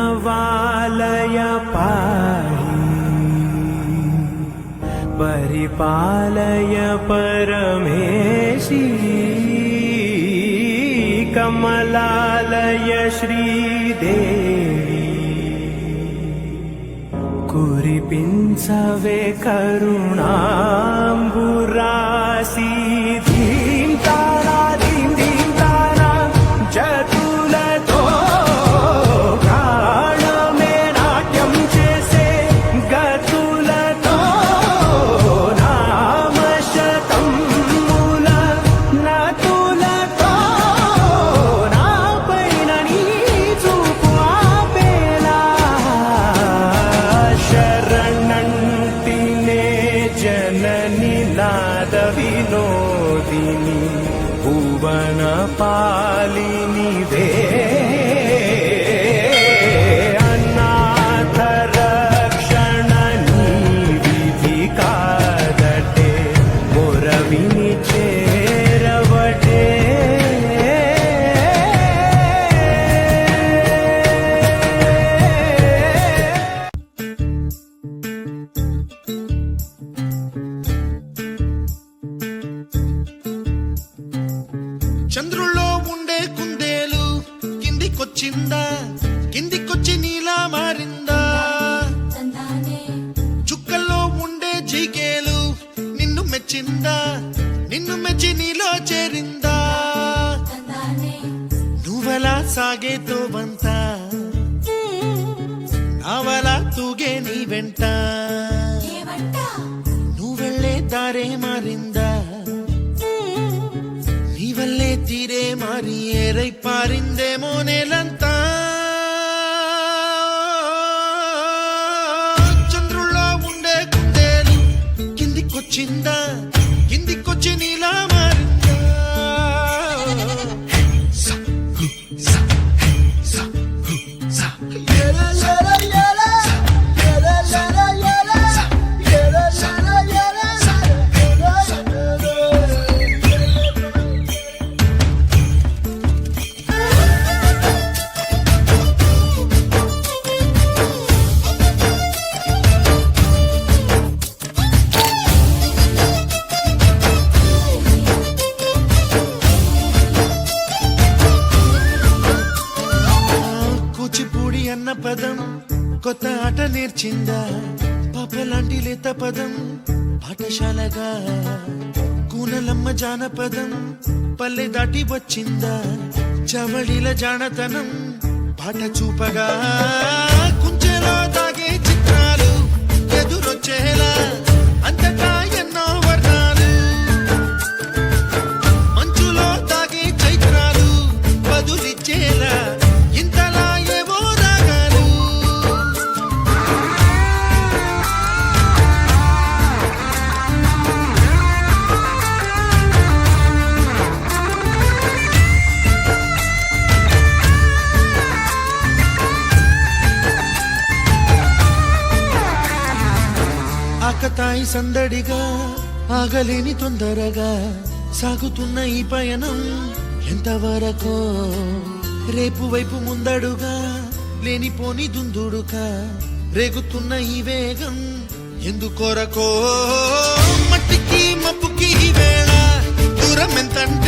प्रणवालय पाहि परिपालय परमेशी कमलालय श्रीदेवी कुरिपिंचवे करुणांबुरासी धीं तारा धीं धीं तारा जतुलतो प्राणमे नाट्यं चेसे गतुलतो नामशतं मूल नतुलतो नापैन नीचूपु आपेला शरणंटिने जननी नाद विनोदिनी भुवन पालिनी दे अनाथ रक्षणनी विधि कादटे मोरविनी चेरवटे చంద్రుల్లో ఉండే కుందేలు కిందికొచ్చిందా కిందికొచ్చి నీలా మారిందా చుక్కల్లో ఉండే జీకేలు నిన్ను మెచ్చిందా నిన్ను మెచ్చి నీలో చేరిందా నువ్వలా సాగేతో వంత నావలా తూగే నీ వెంట నువ్వెళ్ళే దారే మారిందా నీవల్లే తీరే మారి ఏరై పారిందేమో నేలంతా చంద్రుల్లో ఉండే కుందేలు కిందికొచ్చిందా కిందికొచ్చి నీలా మారిందా సా, హు, సా, హే, సా, హు, సా. కూచిపూడి అన్న పదం కొత్త ఆట నేర్చిందా పాపలాంటి లేత పదం పాఠశాలగా కూనలమ్మ జానపదం పల్లె దాటి వచ్చిందా చవళిల జానతనం పాట చూపగా కుంచెలో తాగే చిత్రాలు ఎదురొచ్చేలా అంతటా ఎన్నో వర్ణాలు మంచులో తాగే చైత్రాలు బదులిచ్చేలా ఇంతలా ఏవో రాగాలు ఆకతాయి సందడిగా ఆగలేని తొందరగా సాగుతున్న ఈ పయనం ఎంతవరకో రేపు వైపు ముందడుగా లేనిపోని దుందుడుగా రేగుతున్న ఈ వేగం ఎందుకొరకో మట్టికి మబ్బుకి ఈ వేళ దూరం ఎంతంట